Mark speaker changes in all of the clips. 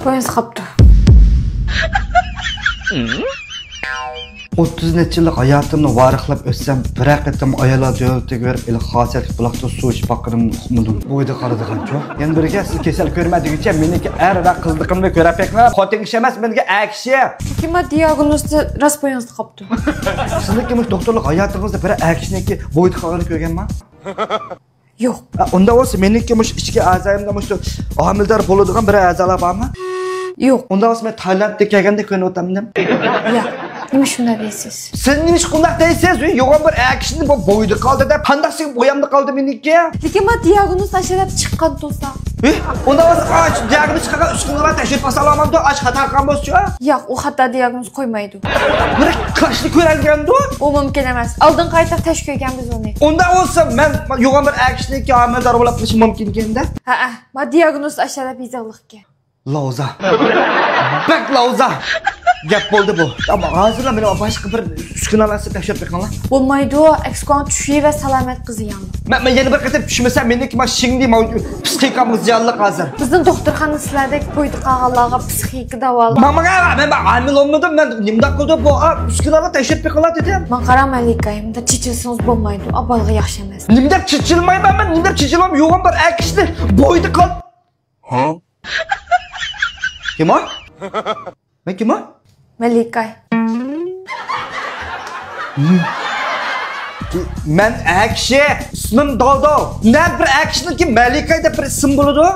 Speaker 1: Boyunuz qaptı.
Speaker 2: 30 necha yillik hayotimni varaqlab o'tsam, bir haqiqatam ayollar jo'yatib berib, ila xosiyat buloqda suv ichib baqirdim, uqmadim. Bo'yda qaradigan-ku. Yana biriga siz kasal ko'rmadiguncha meniki er va qizliqimni ko'rapekmi? Xotin ish emas, menga akshi.
Speaker 1: Kima diagnozni rost boyunuz qaptı.
Speaker 2: Sizniki mush doktorlik hayotingizda bir akshiniki bo'yda qolganini ko'rganman?
Speaker 1: Yo'q.
Speaker 2: Unda bo'lsa meniki mush ichki a'zoyimda mush homildor bo'ladigan bir a'zolar bormi?
Speaker 1: Yo'q.
Speaker 2: Unda bo'lsa men Tailandga kelganda ko'rib o'tamdim.
Speaker 1: Yo'q. Nima shunday deysiz?
Speaker 2: Siz nima shunday deysiz? Yo'g'on bir akshni bu bo'yda qoldi deb qandaqsi bo'yamda qoldi meniki?
Speaker 1: Lekin men diagnoz tashlab chiqqan to'sa.
Speaker 2: Unda bo'lsa diagnoz chiqqan 3 kunga tashib pasalamamda och xato qilgan bo'lsa-chi?
Speaker 1: Yo'q, u xato diagnoz qo'ymaydi.
Speaker 2: Bir qashni ko'ralganda?
Speaker 1: U mumkin emas. Oldin qayta tash qo'yganmiz uni.
Speaker 2: Unda bo'lsa men yo'g'on bir akshniki homildor bo'lib qilish mumkin ekanda?
Speaker 1: Ha, men diagnoz tashlab bizig'liqga.
Speaker 2: Lauza. Bak lauza. Gap bo'ldi bu. Ammo hozirlar meni boshqa bir uskunalarni tashib qo'yganlar.
Speaker 1: Bo'lmaydi, ekskon tushi va salomat qizi yangi.
Speaker 2: Men yana bir qator tushmasam meniki mashingni psixikamiz yalliq hozir.
Speaker 1: Bizning doktorxona sizlardek bo'yda qolganlarga psixika davolat.
Speaker 2: Men hamil olmadim, men nimda qildim bu uskunalarni tashib qo'yganlar dedim.
Speaker 1: Men qaramaylikayimda chichilsangiz bo'lmaydi, abalga yaxshi emas.
Speaker 2: Nimda chichilmayman men, nimda chichilam yo'g'on bir akishni bo'yda qol. Ha? Kim o? Men kim o?
Speaker 1: Malikay.
Speaker 2: Men akshi, ismim Dodo. Ne bir akishniki Malikay deb bir ism bo'ladi?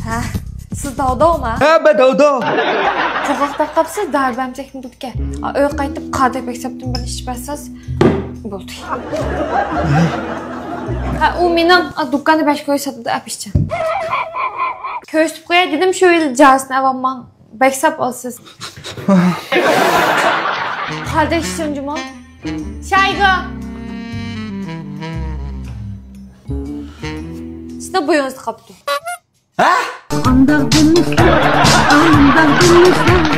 Speaker 1: Ha, siz Dodoma?
Speaker 2: Ha, ben Dodo.
Speaker 1: Qo'rqoqda qolsiz, darbamchakni dubga. Uy qaytib qadeb hesabdan bir ish bersiz, bo'ldi. Ha, u mening do'konda bash qo'y sotadi apishchan. Ko'rsatib qo'yay dedim, shu yil jasni avamman. Baksab olsiz. Kardeş Cumcumon. Şaygı. Siz de boyunuzu kaptı.
Speaker 2: Ha?
Speaker 3: Andan gülmüşler, andan gülmüşler.